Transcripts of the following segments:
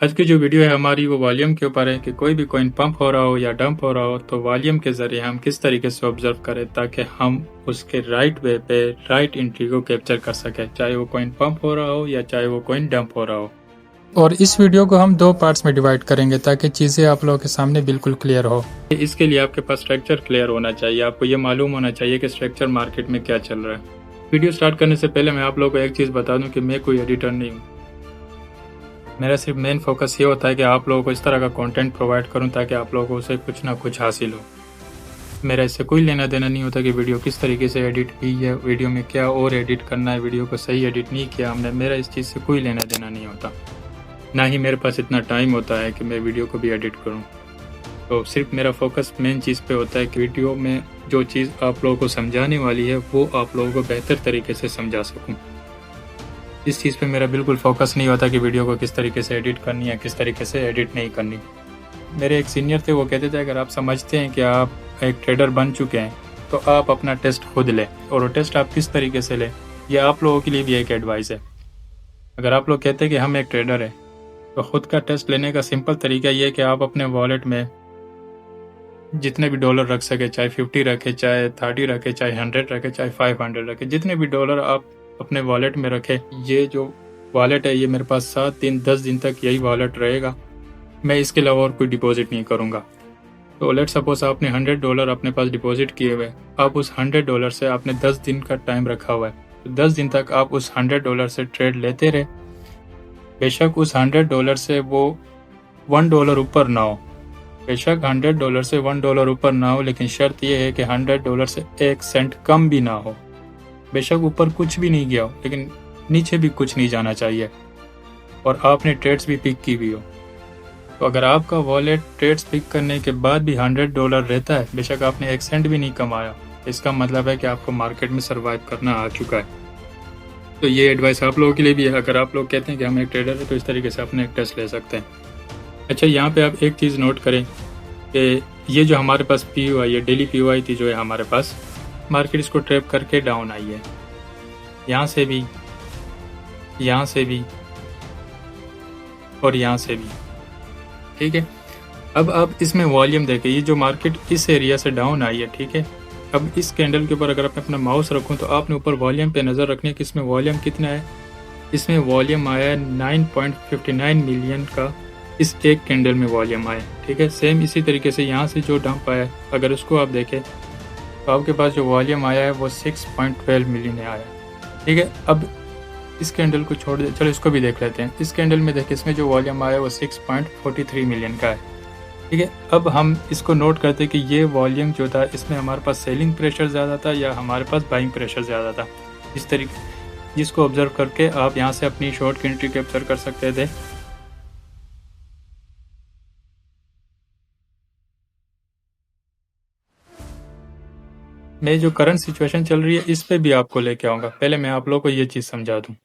आज की जो वीडियो है हमारी वो वॉल्यूम के ऊपर है कि कोई भी कॉइन पंप हो रहा हो या डंप हो रहा हो तो वॉल्यूम के ज़रिए हम किस तरीके से ऑब्जर्व करें ताकि हम उसके राइट वे पे राइट एंट्री को कैप्चर कर सकें, चाहे वो कॉइन पंप हो रहा हो या चाहे वो कॉइन डंप हो रहा हो। और इस वीडियो को हम दो पार्ट्स में डिवाइड करेंगे ताकि चीज़ें आप लोगों के सामने बिल्कुल क्लियर हो। इसके लिए आपके पास स्ट्रक्चर क्लियर होना चाहिए, आपको ये मालूम होना चाहिए कि स्ट्रक्चर मार्केट में क्या चल रहा है। वीडियो स्टार्ट करने से पहले मैं आप लोगों को एक चीज़ बता दूँ कि मैं कोई एडिटर नहीं हूँ। मेरा सिर्फ मेन फोकस ये होता है कि आप लोगों को इस तरह का कंटेंट प्रोवाइड करूं ताकि आप लोगों को उसे कुछ ना कुछ हासिल हो। मेरा इससे कोई लेना देना नहीं होता कि वीडियो किस तरीके से एडिट हुई है, वीडियो में क्या और एडिट करना है, वीडियो को सही एडिट नहीं किया हमने, मेरा इस चीज़ से कोई लेना देना नहीं होता। ना ही मेरे पास इतना टाइम होता है कि मैं वीडियो को भी एडिट करूँ। तो सिर्फ मेरा फोकस मेन चीज़ पे होता है कि वीडियो में जो चीज़ आप लोगों को समझाने वाली है वो आप लोगों को बेहतर तरीके से समझा सकूँ। इस चीज़ पे मेरा बिल्कुल फोकस नहीं होता कि वीडियो को किस तरीके से एडिट करनी है, किस तरीके से एडिट नहीं करनी। मेरे एक सीनियर थे, वो कहते थे अगर आप समझते हैं कि आप एक ट्रेडर बन चुके हैं तो आप अपना टेस्ट खुद लें, और वो टेस्ट आप किस तरीके से लें ये आप लोगों के लिए भी एक एडवाइस है। अगर आप लोग कहते हैं कि हम एक ट्रेडर हैं तो ख़ुद का टेस्ट लेने का सिंपल तरीका ये है कि आप अपने वॉलेट में जितने भी डॉलर रख सके, चाहे 50 रखे, चाहे 30 रखे, चाहे 100 रखे, चाहे 500 रखे, जितने भी डॉलर आप अपने वॉलेट में रखें। ये जो वॉलेट है ये मेरे पास 7 दिन 10 दिन तक यही वॉलेट रहेगा, मैं इसके अलावा और कोई डिपॉजिट नहीं करूँगा। तो लेट सपोज आपने $100 अपने पास डिपॉजिट किए हुए, आप उस $100 से आपने 10 दिन का टाइम रखा हुआ है, तो 10 दिन तक आप उस $100 से ट्रेड लेते रहे। बेशक उस $100 से वो $1 ऊपर ना हो, बेशक $100 से $1 ऊपर ना हो, लेकिन शर्त यह है कि $100 से 1 सेंट कम भी ना हो। बेशक ऊपर कुछ भी नहीं गया हो लेकिन नीचे भी कुछ नहीं जाना चाहिए, और आपने ट्रेड्स भी पिक की हुई हो। तो अगर आपका वॉलेट ट्रेड्स पिक करने के बाद भी $100 रहता है, बेशक आपने 1 सेंट भी नहीं कमाया, इसका मतलब है कि आपको मार्केट में सर्वाइव करना आ चुका है। तो ये एडवाइस आप लोगों के लिए भी है। अगर आप लोग कहते हैं कि हम एक ट्रेडर है तो इस तरीके से अपने एक टेस्ट ले सकते हैं। अच्छा, यहाँ पे आप एक चीज़ नोट करें कि ये जो हमारे पास POI है, डेली POI थी जो है हमारे पास, मार्केट इसको ट्रैप करके डाउन आई है, यहाँ से भी, यहाँ से भी और यहाँ से भी, ठीक है। अब आप इसमें वॉल्यूम देखें, ये जो मार्केट इस एरिया से डाउन आई है, ठीक है। अब इस कैंडल के ऊपर अगर मैं अपना माउस रखूं तो आपने ऊपर वॉल्यूम पे नज़र रखनी है कि इसमें वॉल्यूम कितना है। इसमें वॉल्यूम आया है 9.59 मिलियन का, इस एक कैंडल में वॉल्यूम आया, ठीक है। सेम इसी तरीके से यहाँ से जो डंप आया अगर उसको आप देखें तो आपके पास जो वॉल्यूम आया है वो 6.12 मिलियन आया, ठीक है। अब इस कैंडल को छोड़ दे, चलो इसको भी देख लेते हैं। इस कैंडल में देखिए इसमें जो वॉल्यूम आया है वो 6.43 मिलियन का है, ठीक है। अब हम इसको नोट करते हैं कि ये वॉल्यूम जो था इसमें हमारे पास सेलिंग प्रेशर ज़्यादा था या हमारे पास बाइंग प्रेशर ज़्यादा था। इस तरीके जिसको ऑब्जर्व करके आप यहाँ से अपनी शॉर्ट की एंट्री कैप्चर कर सकते थे। मैं जो करंट सिचुएशन चल रही है इस पे भी आपको लेके आऊँगा, पहले मैं आप लोगों को ये चीज़ समझा दूँ।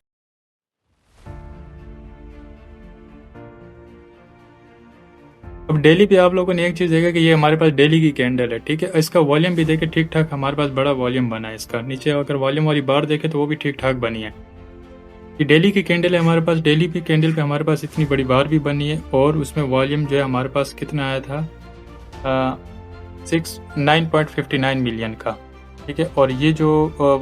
अब डेली पे आप लोगों ने एक चीज़ देखा कि ये हमारे पास डेली की कैंडल है, ठीक है। इसका वॉल्यूम भी देखे ठीक ठाक हमारे पास बड़ा वॉल्यूम बना है इसका। नीचे अगर वॉल्यूम वाली बार देखे तो वो भी ठीक ठाक बनी है। ये डेली की कैंडल है हमारे पास, डेली की कैंडल पे हमारे पास इतनी बड़ी बार भी बनी है, और उसमें वॉल्यूम जो है हमारे पास कितना आया था 9.59 मिलियन का, ठीक है। और ये जो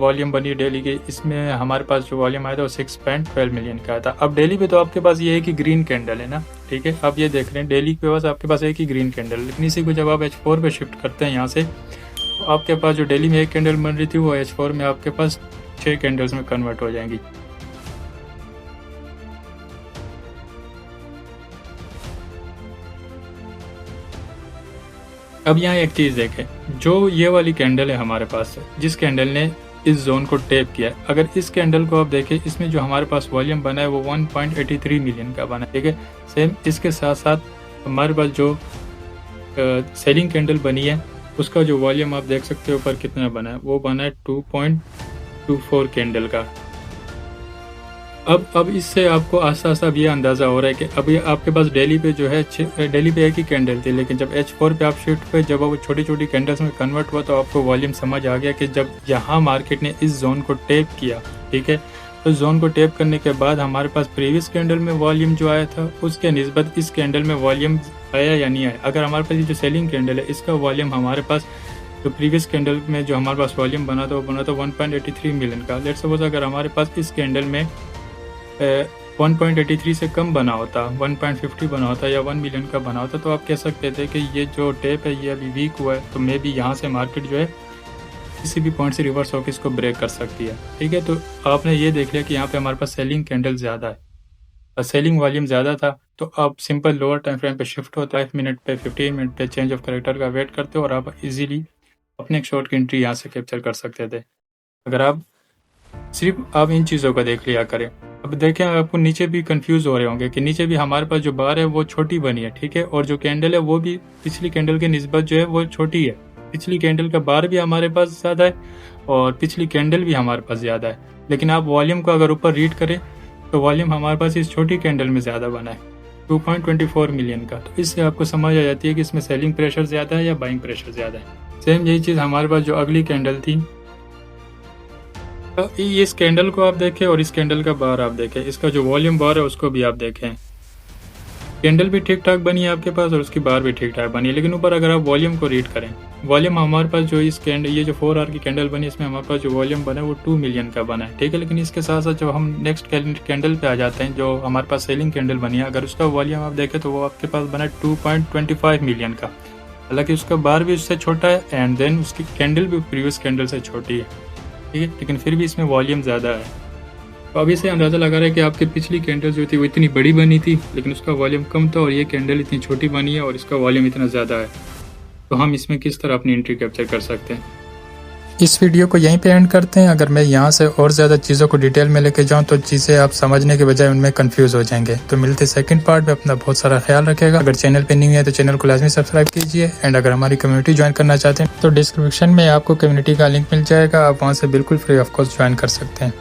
वॉल्यूम बनी डेली की, इसमें हमारे पास जो वॉल्यूम आया था वो 6.12 मिलियन का आया था। अब डेली पे तो आपके पास ये है कि ग्रीन कैंडल है ना, ठीक है। अब ये देख रहे हैं डेली के पास आपके पास एक ही ग्रीन कैंडल, लेकिन इसी को जब आप H4 पे शिफ्ट करते हैं यहाँ से, तो आपके पास जो डेली में एक कैंडल बन रही थी वो H4 में आपके पास 6 कैंडल्स में कन्वर्ट हो जाएंगी। अब यहाँ एक चीज़ देखें, जो ये वाली कैंडल है हमारे पास, जिस कैंडल ने इस जोन को टैप किया, अगर इस कैंडल को आप देखें, इसमें जो हमारे पास वॉल्यूम बना है वो 1.83 मिलियन का बना है, ठीक है। सेम इसके साथ साथ हमारे पास जो सेलिंग कैंडल बनी है उसका जो वॉल्यूम आप देख सकते हो ऊपर कितना बना है, वो बना है 2.24 कैंडल का। अब इससे आपको आस्ता आस्ता ये अंदाज़ा हो रहा है कि अभी आपके पास डेली पे जो है डेली पे एक ही कैंडल थी, लेकिन जब H4 पे आप शिफ्ट पे जब वो छोटी छोटी कैंडल्स में कन्वर्ट हुआ तो आपको वॉल्यूम समझ आ गया कि जब यहाँ मार्केट ने इस जोन को टैप किया, ठीक है, तो जोन को टैप करने के बाद हमारे पास प्रीवियस कैंडल में वॉल्यूम जो आया था उसके निस्बत इस कैंडल में वॉल्यूम आया या नहीं आया। अगर हमारे पास ये जो सेलिंग कैंडल है इसका वॉल्यूम हमारे पास जो प्रीवियस कैंडल में जो हमारे पास वॉल्यूम बना था वो बना था 1.83 मिलियन का। लेट्स सपोज अगर हमारे पास इस कैंडल में 1.83 से कम बना होता, 1.50 बना होता या 1 मिलियन का बना होता, तो आप कह सकते थे कि ये जो टेप है ये अभी वीक हुआ है, तो मे बी यहाँ से मार्केट जो है किसी भी पॉइंट से रिवर्स होकर इसको ब्रेक कर सकती है। ठीक है, तो आपने ये देख लिया कि यहाँ पे हमारे पास सेलिंग कैंडल ज़्यादा है और सेलिंग वॉल्यूम ज़्यादा था, तो आप सिंपल लोअर टाइम फ्रेम पे शिफ्ट होता है 5 मिनट पे 15 मिनट पे चेंज ऑफ करेक्टर का वेट करते हो और आप इजीली अपने एक शॉर्ट की एंट्री यहाँ से कैप्चर कर सकते थे अगर आप सिर्फ आप इन चीज़ों का देख लिया करें। अब देखें, आपको नीचे भी कंफ्यूज हो रहे होंगे कि नीचे भी हमारे पास जो बार है वो छोटी बनी है, ठीक है, और जो कैंडल है वो भी पिछली कैंडल के निस्बत जो है वो छोटी है। पिछली कैंडल का बार भी हमारे पास ज़्यादा है और पिछली कैंडल भी हमारे पास ज़्यादा है, लेकिन आप वॉल्यूम को अगर ऊपर रीड करें तो वॉल्यूम हमारे पास इस छोटी कैंडल में ज़्यादा बना है 2.24 मिलियन का। तो इससे आपको समझ आ जाती है कि इसमें सेलिंग प्रेशर ज़्यादा है या बाइंग प्रेशर ज़्यादा है। सेम यही चीज़ हमारे पास जो अगली कैंडल थी, तो इस कैंडल को आप देखें और इस कैंडल का बार आप देखें, इसका जो वॉल्यूम बार है उसको भी आप देखें। कैंडल भी ठीक ठाक बनी है आपके पास और उसकी बार भी ठीक ठाक बनी है, लेकिन ऊपर अगर आप वॉल्यूम को रीड करें, वॉल्यूम हमारे पास जो इस कैंडल ये जो 4 आवर की कैंडल बनी इसमें हमारे पास जो वॉल्यूम बना है वो 2 मिलियन का बना है, ठीक है। लेकिन इसके साथ साथ जब हम नेक्स्ट कैंडल पे आ जाते हैं जो हमारे पास सेलिंग कैंडल बनी है, अगर उसका वॉल्यूम आप देखें तो वो आपके पास बना है 2.25 मिलियन का। हालांकि उसका बार भी उससे छोटा है एंड देन उसकी कैंडल भी प्रीवियस कैंडल से छोटी है, ठीक है, लेकिन फिर भी इसमें वॉल्यूम ज़्यादा है। तो अभी से अंदाज़ा लगा रहा है कि आपकी पिछली कैंडल जो थी वो इतनी बड़ी बनी थी लेकिन उसका वॉल्यूम कम था और ये कैंडल इतनी छोटी बनी है और इसका वॉल्यूम इतना ज़्यादा है। तो हम इसमें किस तरह अपनी एंट्री कैप्चर कर सकते हैं। इस वीडियो को यहीं पे एंड करते हैं। अगर मैं यहाँ से और ज़्यादा चीज़ों को डिटेल में लेके जाऊँ तो चीज़ें आप समझने के बजाय उनमें कंफ्यूज हो जाएंगे। तो मिलते सेकंड पार्ट में, अपना बहुत सारा ख्याल रखेगा। अगर चैनल पे नहीं है तो चैनल को लाजमी सब्सक्राइब कीजिए एंड अगर हमारी कम्युनिटी ज्वाइन करना चाहते हैं तो डिस्क्रिप्शन में आपको कम्युनिटी का लिंक मिल जाएगा, आप वहाँ से बिल्कुल फ्री ऑफ कॉस्ट ज्वाइन कर सकते हैं।